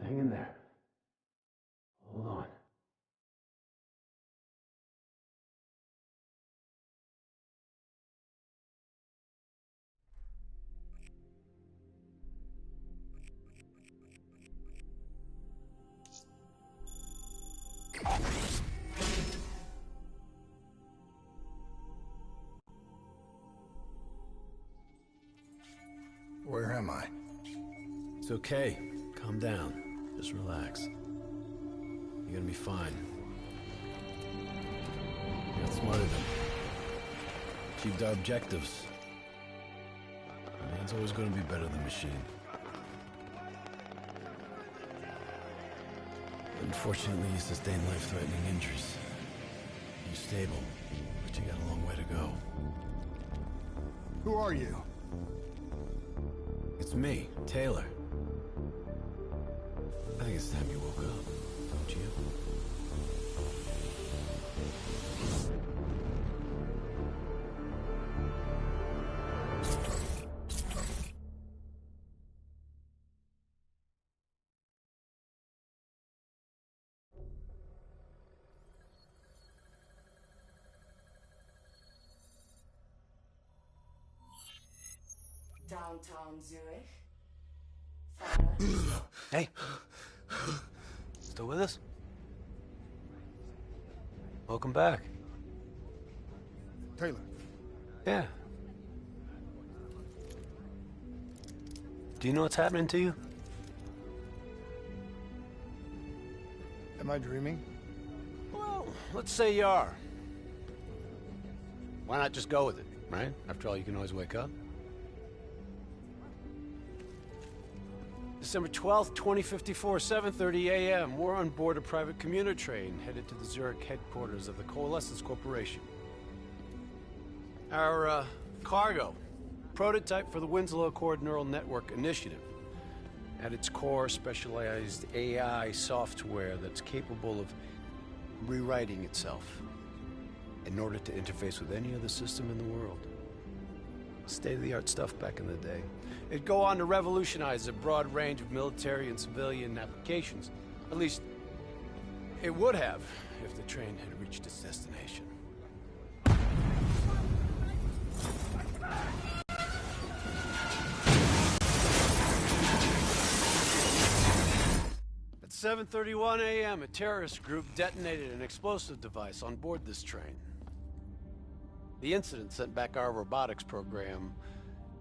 Hang in there. Hold on. Where am I? It's okay. Calm down. Just relax. You're gonna be fine. You're smarter than me. Achieved our objectives. Man's always gonna be better than machine. Unfortunately, you sustained life-threatening injuries. You're stable, but you got a long way to go. Who are you? It's me, Taylor. I think it's time you woke up, don't you? Downtown Zurich. Hey. Still with us? Welcome back. Taylor. Yeah. Do you know what's happening to you? Am I dreaming? Well, let's say you are. Why not just go with it, right? After all, you can always wake up. December 12th, 2054, 7:30 a.m. We're on board a private commuter train headed to the Zurich headquarters of the Coalescence Corporation. Our cargo, prototype for the Winslow Accord Neural Network Initiative. At its core, specialized AI software that's capable of rewriting itself in order to interface with any other system in the world. State-of-the-art stuff back in the day. It'd go on to revolutionize a broad range of military and civilian applications. At least, it would have if the train had reached its destination. At 7:31 a.m., a terrorist group detonated an explosive device on board this train. The incident sent back our robotics program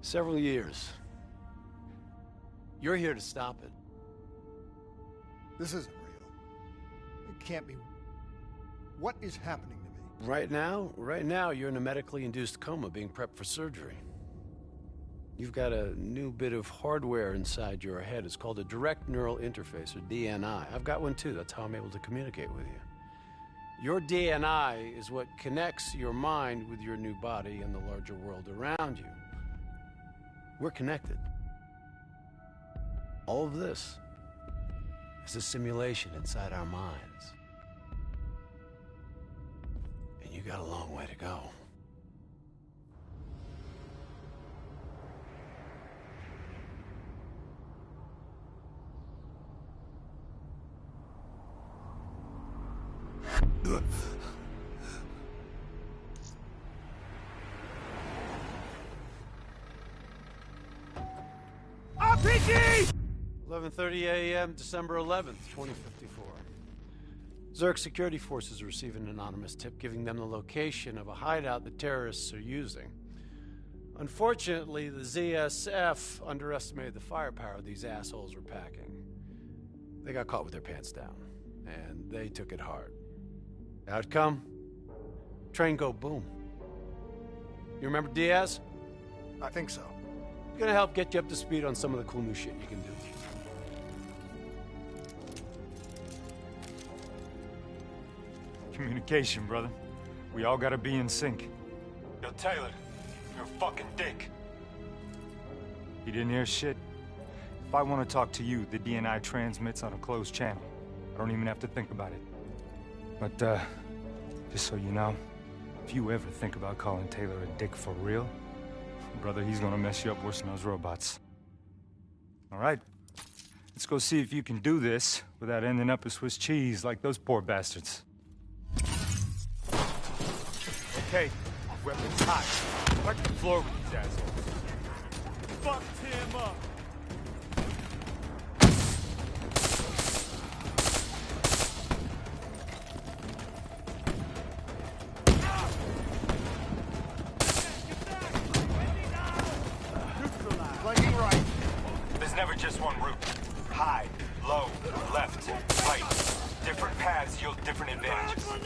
several years. You're here to stop it. This isn't real. It can't be. What is happening to me? Right now, you're in a medically induced coma being prepped for surgery. You've got a new bit of hardware inside your head. It's called a direct neural interface, or DNI. I've got one too. That's how I'm able to communicate with you. Your DNI is what connects your mind with your new body and the larger world around you. We're connected. All of this is a simulation inside our minds. And you got a long way to go. RPG! 11:30 a.m., December 11th, 2054. Zurich security forces receive an anonymous tip giving them the location of a hideout the terrorists are using. Unfortunately, the ZSF underestimated the firepower these assholes were packing. They got caught with their pants down, and they took it hard. Outcome? Train go boom. You remember Diaz? I think so. Gonna help get you up to speed on some of the cool new shit you can do. Communication, brother. We all gotta be in sync. Yo, Taylor, you're a fucking dick. You didn't hear shit? If I want to talk to you, the DNI transmits on a closed channel. I don't even have to think about it. But, just so you know, if you ever think about calling Taylor a dick for real, brother, he's gonna mess you up worse than those robots. All right? Let's go see if you can do this without ending up a Swiss cheese like those poor bastards. Okay, weapons hot. Wipe the floor with these assholes. Fucked him up. Flanking right. There's never just one route. High, low, left, right. Different paths yield different advantages. Your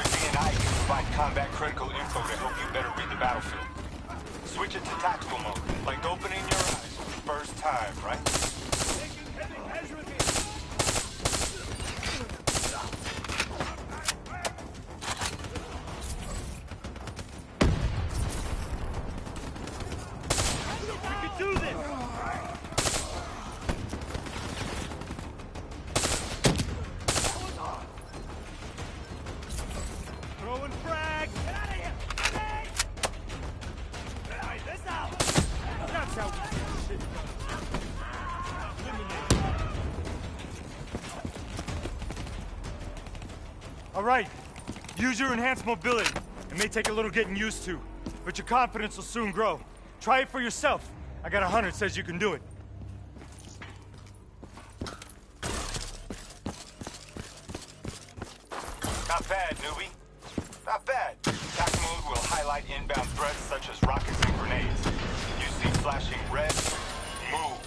DNI can provide combat critical info to help you better read the battlefield. Switch it to tactical mode, like opening your eyes for the first time, right? All right, use your enhanced mobility. It may take a little getting used to, but your confidence will soon grow. Try it for yourself. I got a hunter that says you can do it. Not bad, newbie. Not bad. Attack mode will highlight inbound threats such as rockets and grenades. You see flashing red, move.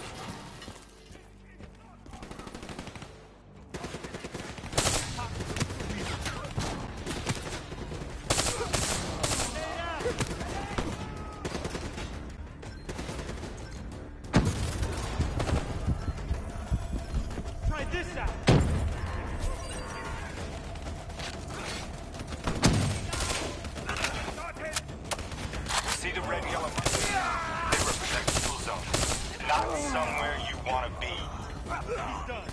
Try this out. See the red, yellow marks? They represent the kill zone. Not somewhere you want to be. He's done.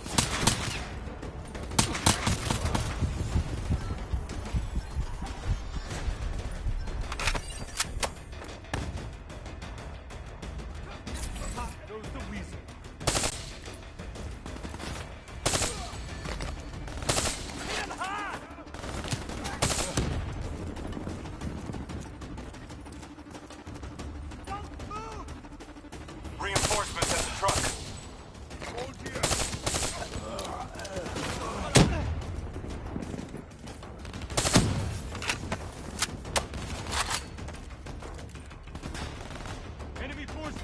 Goes the weasel. Reinforcements at the truck. Enemy forces.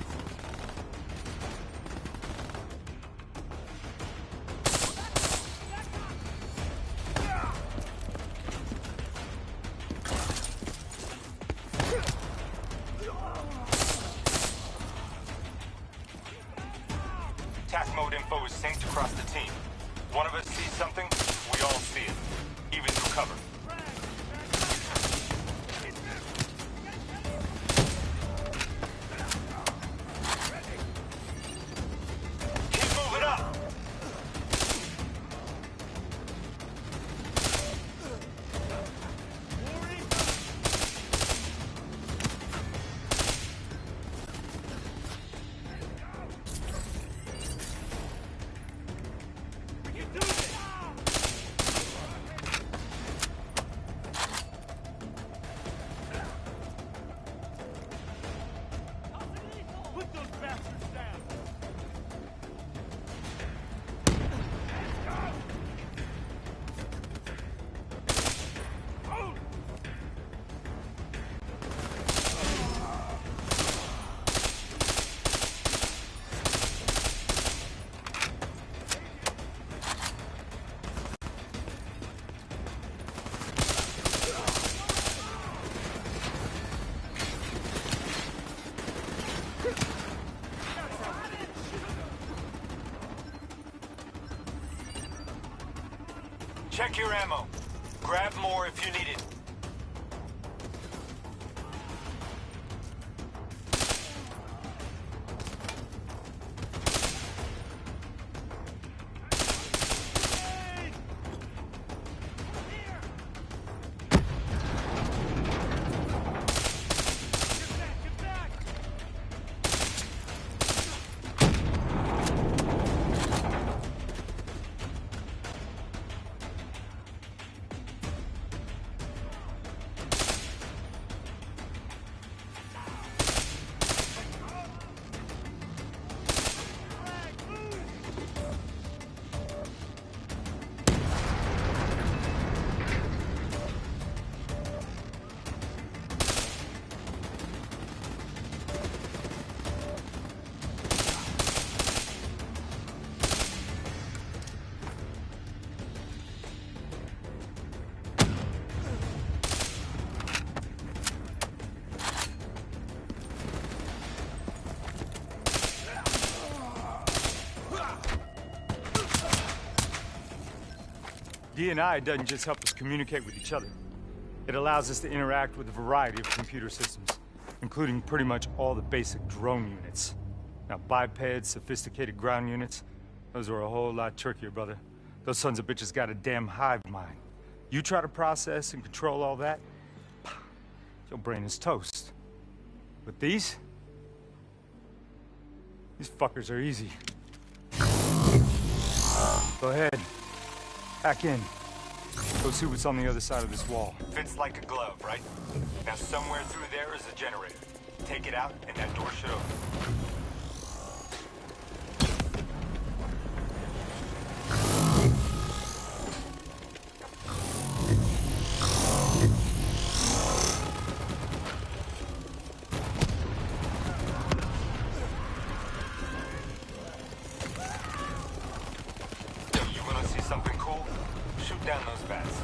Task mode info is synced across the team. One of us sees something, we all see it. Even through cover. Keep moving up! Put those bastards down. Check your ammo. Grab more if you need it. D&I doesn't just help us communicate with each other. It allows us to interact with a variety of computer systems, including pretty much all the basic drone units. Now, bipeds, sophisticated ground units, those are a whole lot trickier, brother. Those sons of bitches got a damn hive mind. You try to process and control all that, your brain is toast. But these fuckers are easy. Go ahead. Hack in. Go see what's on the other side of this wall. Fits like a glove, right? Now somewhere through there is a generator. Take it out and that door should open. Something cool? Shoot down those bats.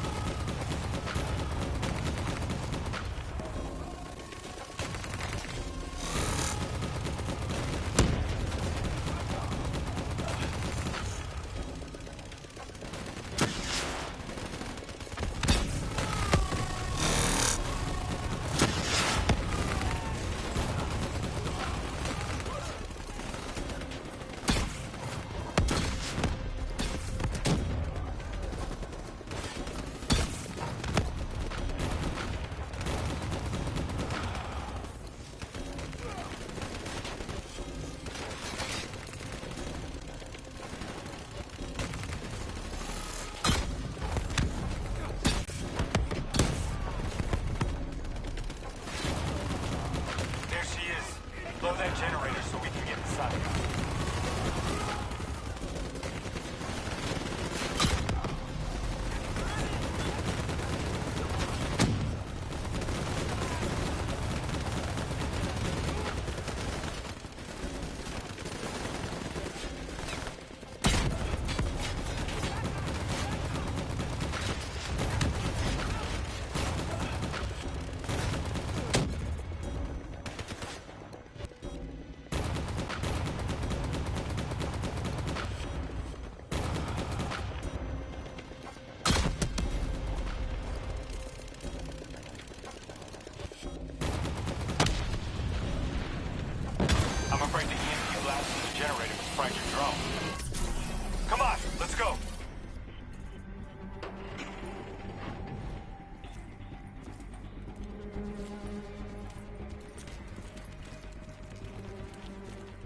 Blow that generator so we can get inside. I'm afraid the EMP blast from the generator was fried your drone. Come on, let's go.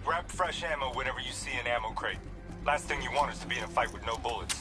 Grab fresh ammo whenever you see an ammo crate. Last thing you want is to be in a fight with no bullets.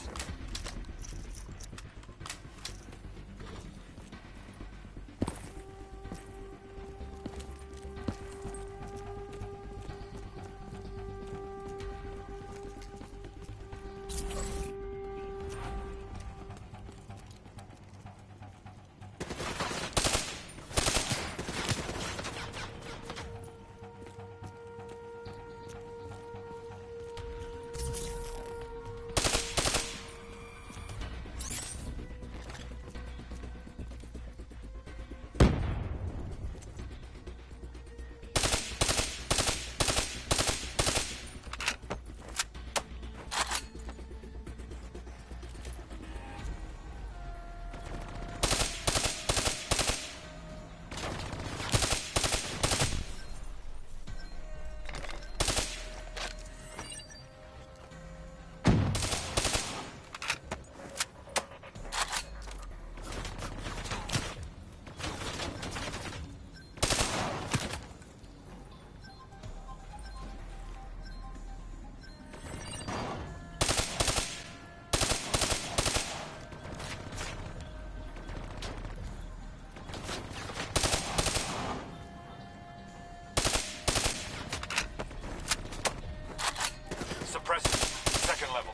Second level.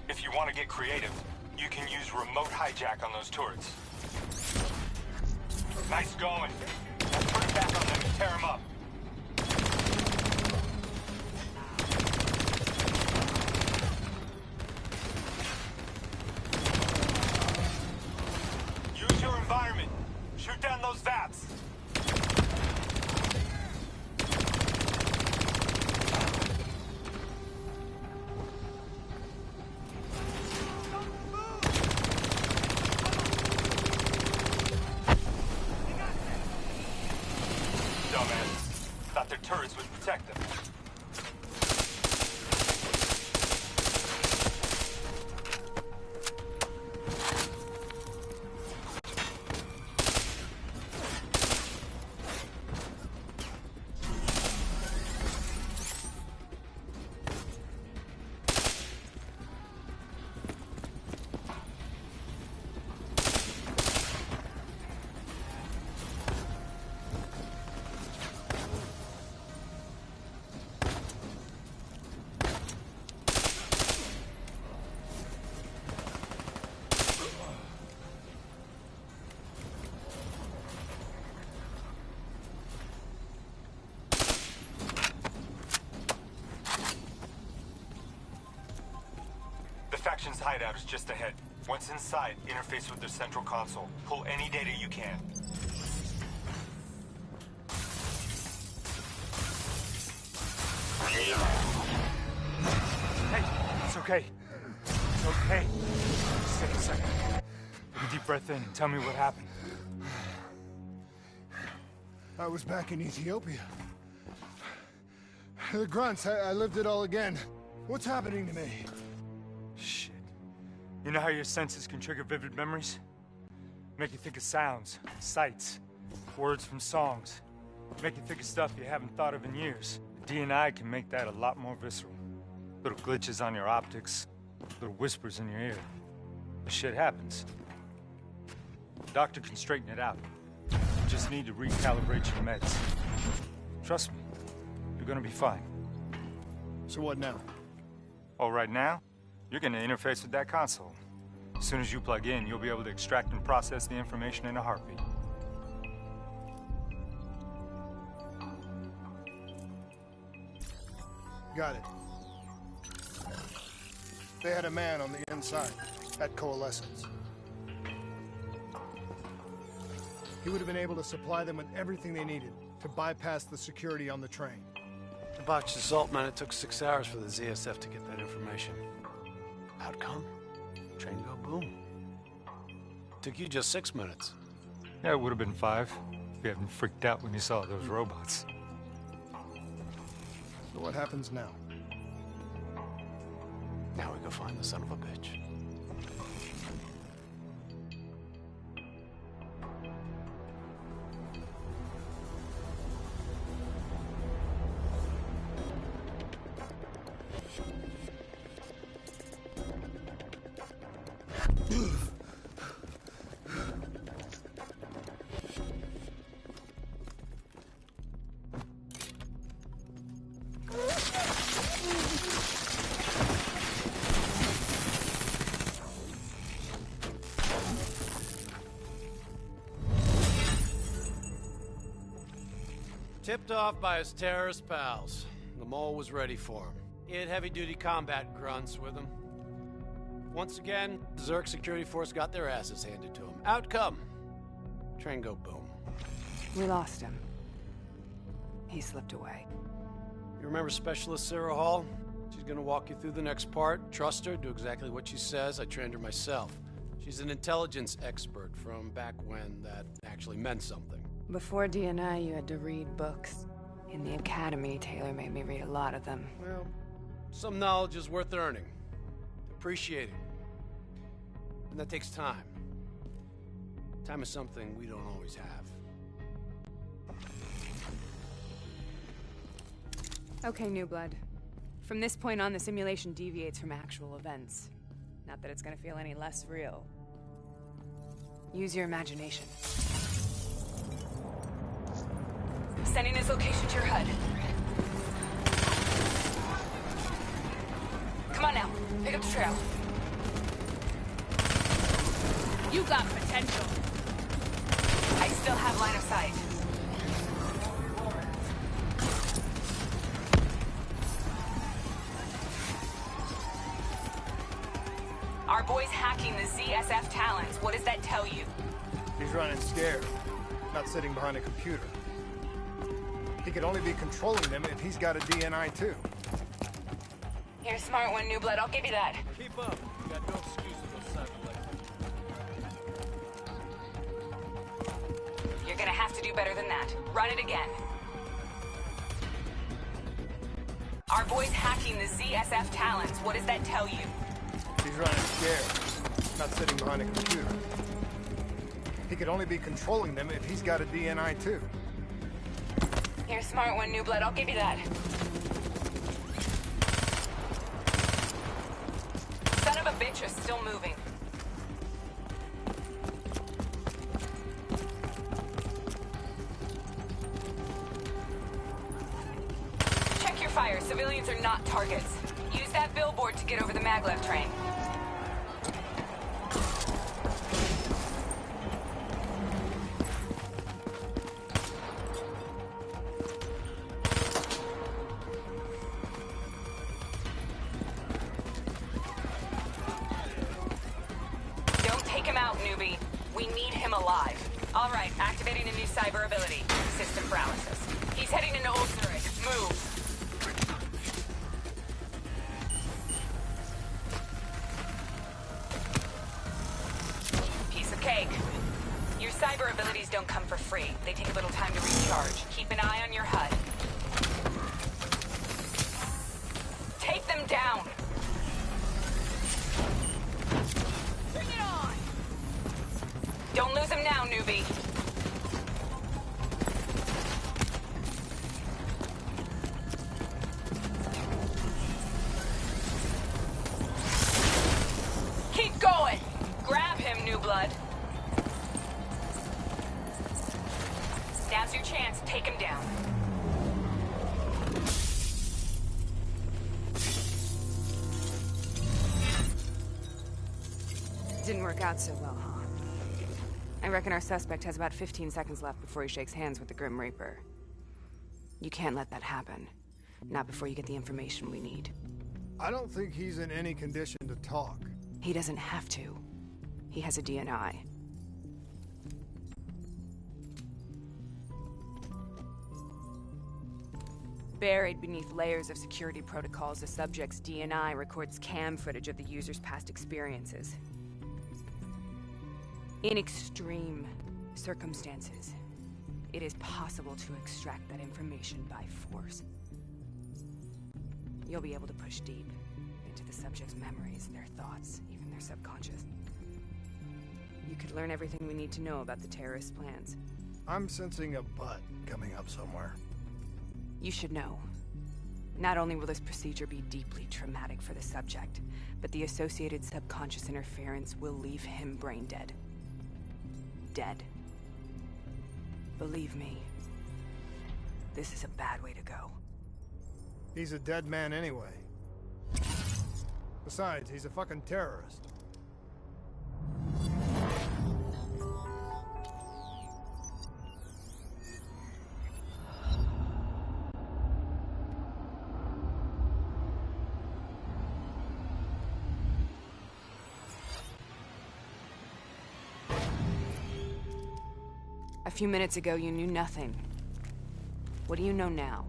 If you want to get creative, you can use remote hijack on those turrets. Nice going. Now put it back on them and tear them up. Use your environment. Shoot down those vats. Faction's hideout is just ahead. Once inside, interface with their central console. Pull any data you can. Hey, it's okay. It's okay. Just take a second. Take a deep breath in and tell me what happened. I was back in Ethiopia. The grunts, I lived it all again. What's happening to me? Shit. You know how your senses can trigger vivid memories? Make you think of sounds, sights, words from songs. Make you think of stuff you haven't thought of in years. The DNI can make that a lot more visceral. Little glitches on your optics, little whispers in your ear. This shit happens. The doctor can straighten it out. You just need to recalibrate your meds. Trust me, you're gonna be fine. So what now? Oh, right now, you're gonna interface with that console. As soon as you plug in, you'll be able to extract and process the information in a heartbeat. Got it. They had a man on the inside, at Coalescence. He would have been able to supply them with everything they needed to bypass the security on the train. The botched assault, man, it took 6 hours for the ZSF to get that information. Outcome? Train go boom. Took you just 6 minutes. Yeah, it would have been 5 if you hadn't freaked out when you saw those robots. So what happens now? Now we go find the son of a bitch. Tipped off by his terrorist pals, the mole was ready for him. He had heavy-duty combat grunts with him. Once again, the Zerg security force got their asses handed to him. Outcome: train go boom. We lost him. He slipped away. You remember Specialist Sarah Hall? She's gonna walk you through the next part. Trust her, do exactly what she says. I trained her myself. She's an intelligence expert from back when that actually meant something. Before DNI, you had to read books. In the academy, Taylor made me read a lot of them. Well, some knowledge is worth earning. Appreciating. And that takes time. Time is something we don't always have. Okay, New Blood. From this point on, the simulation deviates from actual events. Not that it's gonna feel any less real. Use your imagination. Sending his location to your HUD. Come on now, pick up the trail. You got potential. I still have line of sight. Our boy's hacking the ZSF talents. What does that tell you? He's running scared, not sitting behind a computer. He could only be controlling them if he's got a DNI too. You're a smart one, New Blood. I'll give you that. Keep up. You got no excuse to go silent. You're gonna have to do better than that. Run it again. Our boy's hacking the ZSF talents. What does that tell you? He's running scared, not sitting behind a computer. He could only be controlling them if he's got a DNI too. You're a smart one, New Blood. I'll give you that. Son of a bitch is still moving. Check your fire. Civilians are not targets. Use that billboard to get over the maglev train. We need him alive. All right, activating a new cyber ability. System paralysis. He's heading into Old Zurich. Move. Piece of cake. Your cyber abilities don't come for free. They take a little time to recharge. Keep an eye on your HUD. Take them down! Bring it on! Don't lose him now, newbie. Keep going! Grab him, new blood. Now's your chance. Take him down. Didn't work out so well, huh? I reckon our suspect has about 15 seconds left before he shakes hands with the Grim Reaper. You can't let that happen. Not before you get the information we need. I don't think he's in any condition to talk. He doesn't have to. He has a DNI. Buried beneath layers of security protocols, the subject's DNI records cam footage of the user's past experiences. In extreme circumstances, it is possible to extract that information by force. You'll be able to push deep into the subject's memories, their thoughts, even their subconscious. You could learn everything we need to know about the terrorist plans. I'm sensing a butt coming up somewhere. You should know. Not only will this procedure be deeply traumatic for the subject, but the associated subconscious interference will leave him brain dead. Dead. Believe me, this is a bad way to go. He's a dead man anyway. Besides, he's a fucking terrorist. A few minutes ago, you knew nothing. What do you know now?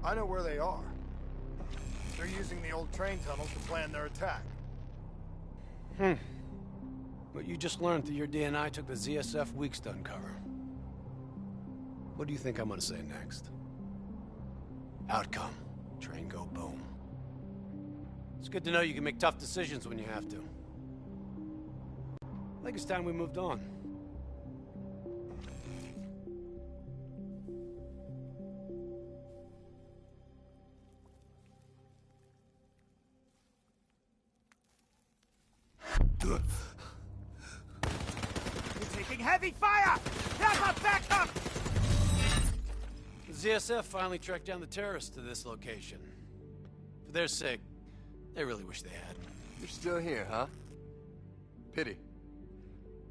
I know where they are. They're using the old train tunnels to plan their attack. What you just learned through your DNI took the ZSF weeks to uncover. What do you think I'm gonna say next? Outcome. Train go boom. It's good to know you can make tough decisions when you have to. I think it's time we moved on. You're taking heavy fire! Back up! The ZSF finally tracked down the terrorists to this location. For their sake, they really wish they had. You're still here, huh? Pity.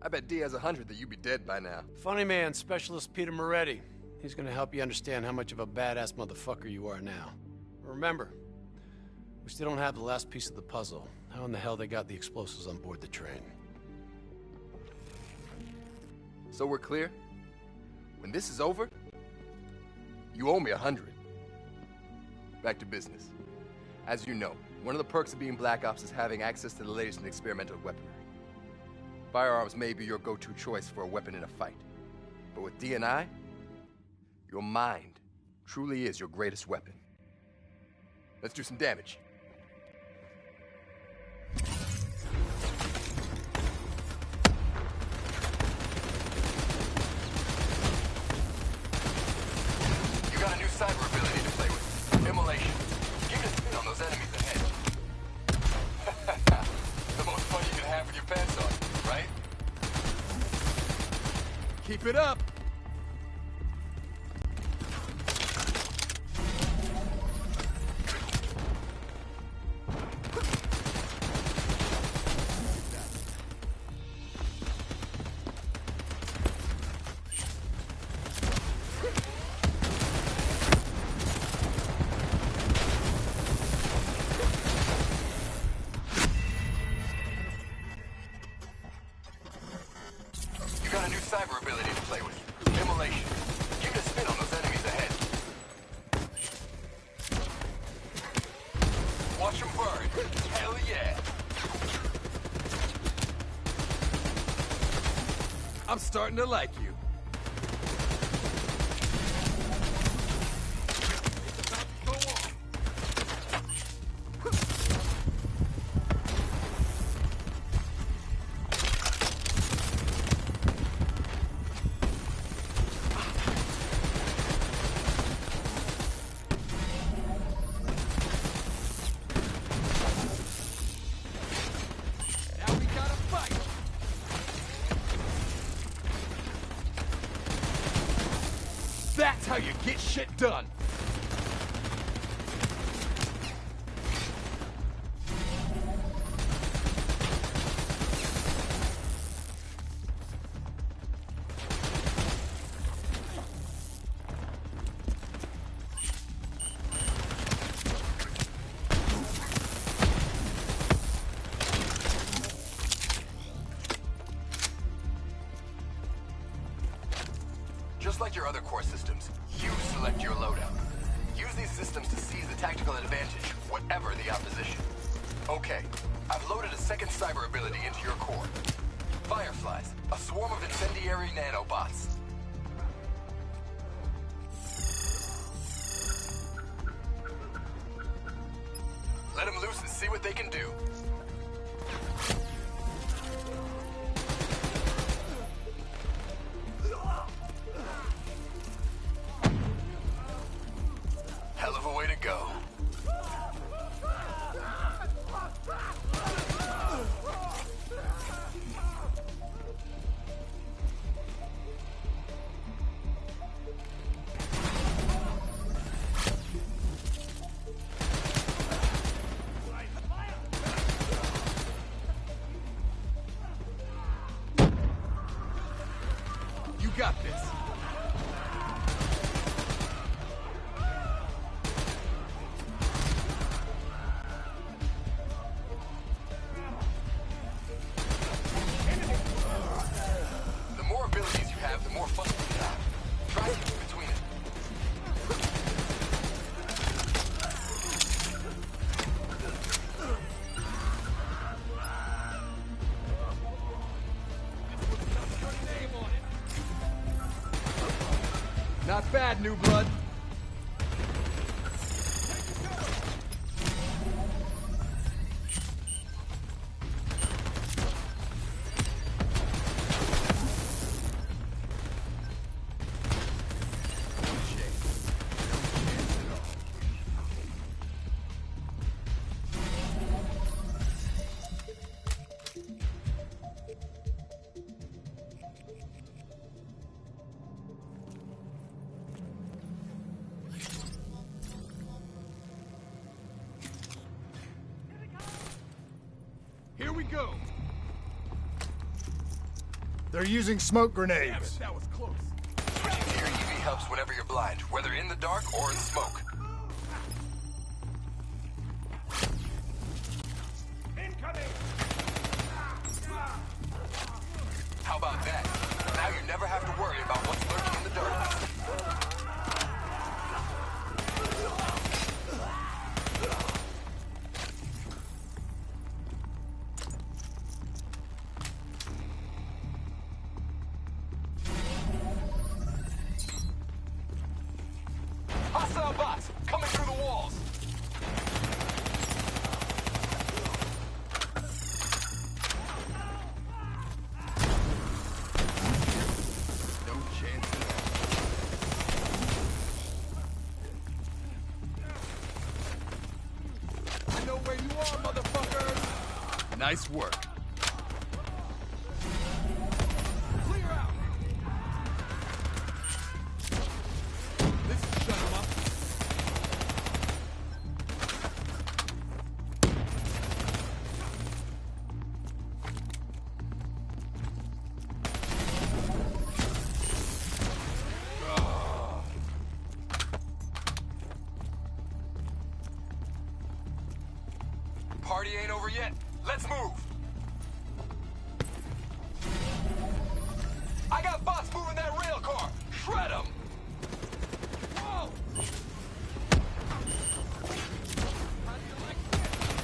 I bet D has 100 that you'd be dead by now. Funny man, Specialist Peter Moretti. He's gonna help you understand how much of a badass motherfucker you are now. Remember, we still don't have the last piece of the puzzle. How in the hell they got the explosives on board the train? So we're clear? When this is over, you owe me 100. Back to business. As you know, one of the perks of being Black Ops is having access to the latest in experimental weaponry. Firearms may be your go-to choice for a weapon in a fight. But with DNI, your mind truly is your greatest weapon. Let's do some damage. You got a new cyber ability to play with. Immolation. Keep a spin on those enemies ahead. The most fun you can have with your pants on, right? Keep it up. Watch them burn. Hell yeah. I'm starting to like you. That's how you get shit done! Just like your other core systems, you select your loadout. Use these systems to seize the tactical advantage, whatever the opposition. Okay, I've loaded a second cyber ability into your core. Fireflies, a swarm of incendiary nanobots. Let them loose and see what they can do. Hell of a way to go. You got this. The more abilities you have, the more fun you have. Try to keep between it. Not bad, new blood. Here we go. They're using smoke grenades. That was close. Switching to your EV helps whenever you're blind, whether in the dark or in smoke. Incoming! How about that? Now you never have to worry about what's lurking in the darkness. Hostile bots coming through the walls. No chance at all. I know where you are, motherfucker. Nice work. Clear out. This is shut 'em up. Party ain't over yet. Let's move. I got bots moving that rail car. Shred them. Whoa. How do you like this?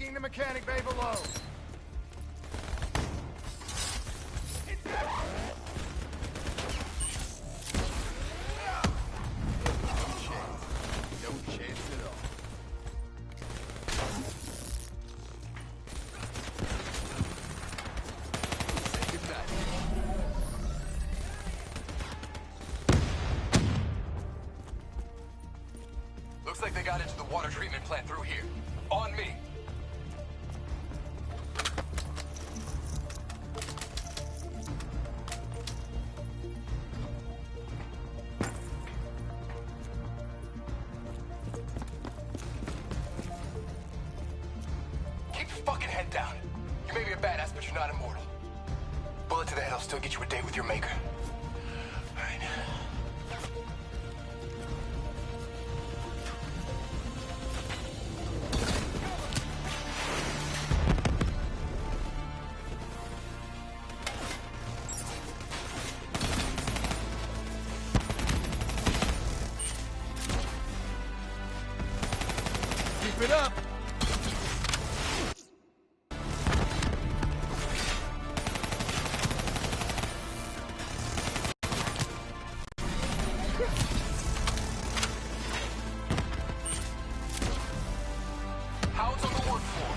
tagging the mechanic bay below. No chance at all. Say goodnight. Looks like they got into the water treatment plant through here. On me. Keep your fucking head down. You may be a badass, but you're not immortal. Bullet to the head will still get you a date with your maker. All right. Keep it up. Hounds on the work floor.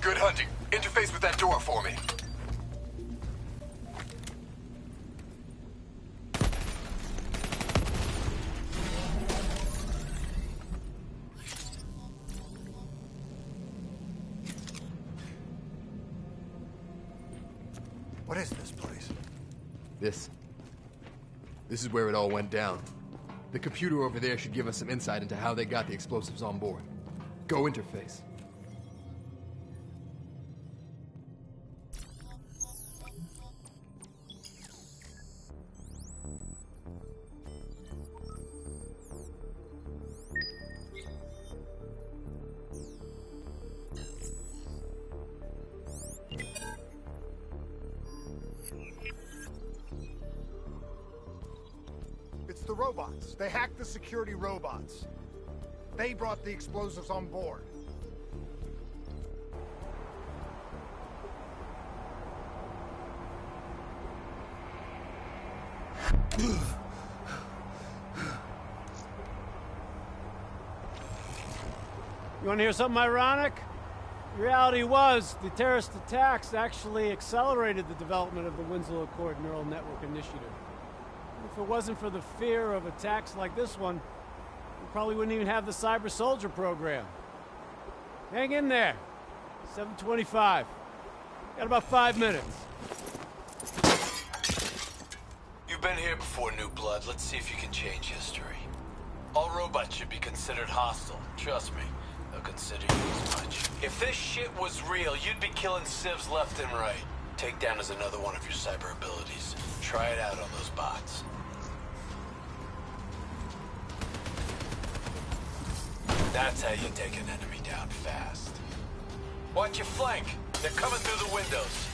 Good hunting. Interface with that door for me. What is this place? This is where it all went down. The computer over there should give us some insight into how they got the explosives on board. Go interface. It's the robots. They hacked the security robots. They brought the explosives on board. You want to hear something ironic? The reality was, the terrorist attacks actually accelerated the development of the Winslow Accord Neural Network Initiative. If it wasn't for the fear of attacks like this one, we probably wouldn't even have the Cyber Soldier program. Hang in there. 7:25. Got about 5 minutes. been here before, New Blood. Let's see if you can change history. All robots should be considered hostile. Trust me, they'll consider you as much. If this shit was real, you'd be killing civs left and right. Takedown is another one of your cyber abilities. Try it out on those bots. That's how you take an enemy down fast. Watch your flank. They're coming through the windows.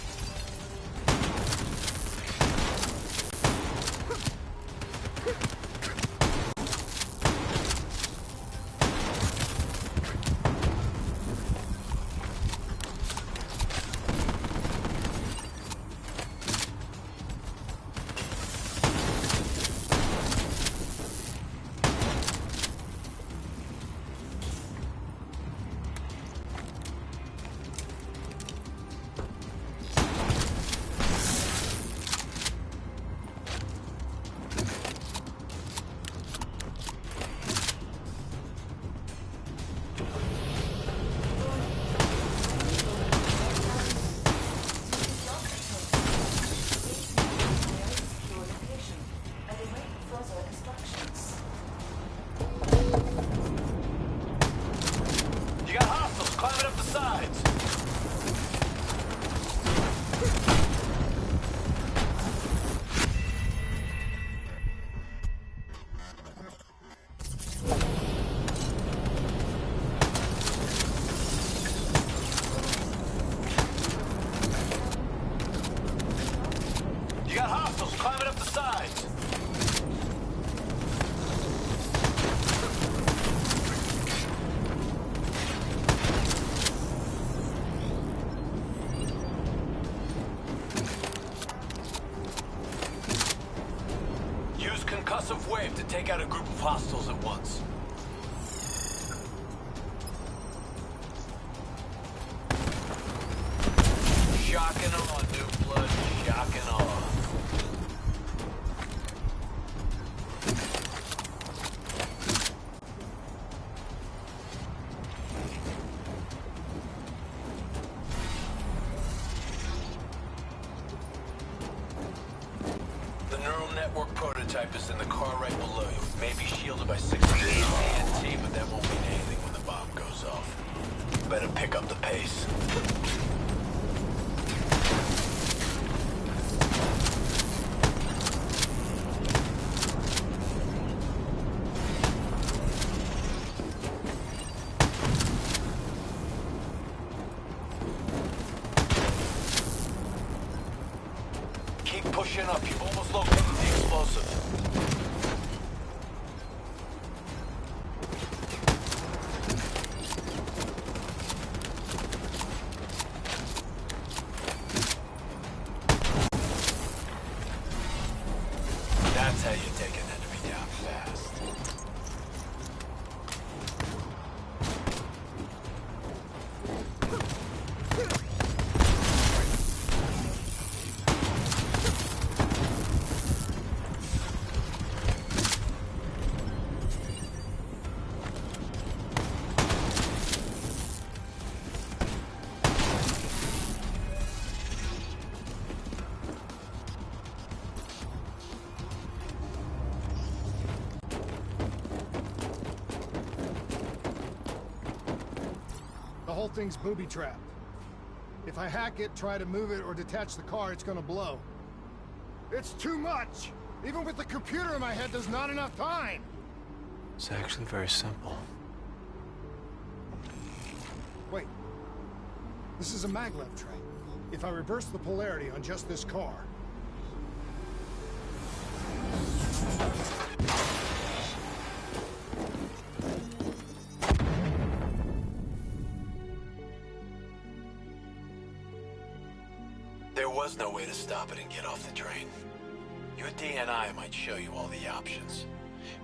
Wave to take out a group of hostiles at once. Shock and awe, New Blood. Shock and awe. Prototype is in the car right below you. Maybe shielded by 6 TNT, but that won't mean anything when the bomb goes off. Better pick up the pace. Keep pushing up. You've almost located the explosive. That's how you take an enemy down fast. The whole thing's booby-trapped. If I hack it, try to move it, or detach the car, it's gonna blow. It's too much! Even with the computer in my head, there's not enough time! It's actually very simple. Wait. This is a maglev train. If I reverse the polarity on just this car... There was no way to stop it and get off the train. Your DNI might show you all the options,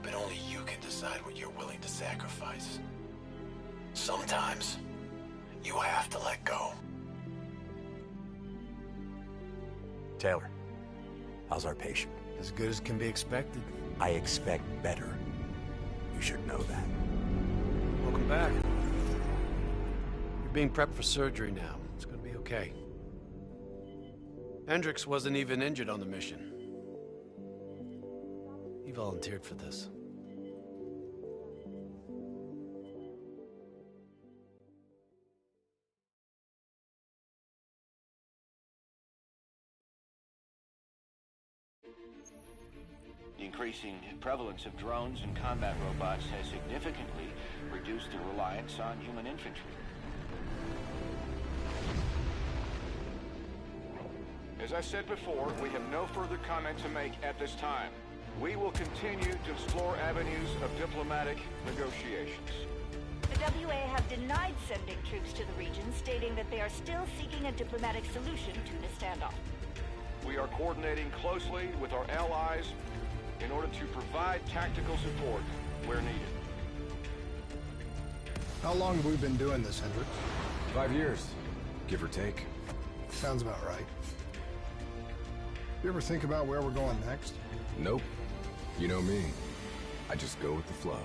but only you can decide what you're willing to sacrifice. Sometimes, you have to let go. Taylor, how's our patient? As good as can be expected. I expect better. You should know that. Welcome back. You're being prepped for surgery now. It's gonna be okay. Hendricks wasn't even injured on the mission. He volunteered for this. The increasing prevalence of drones and combat robots has significantly reduced the reliance on human infantry. As I said before, we have no further comment to make at this time. We will continue to explore avenues of diplomatic negotiations. The WA have denied sending troops to the region, stating that they are still seeking a diplomatic solution to the standoff. We are coordinating closely with our allies in order to provide tactical support where needed. How long have we been doing this, Hendricks? 5 years, give or take. Sounds about right. You ever think about where we're going next? Nope. You know me. I just go with the flow.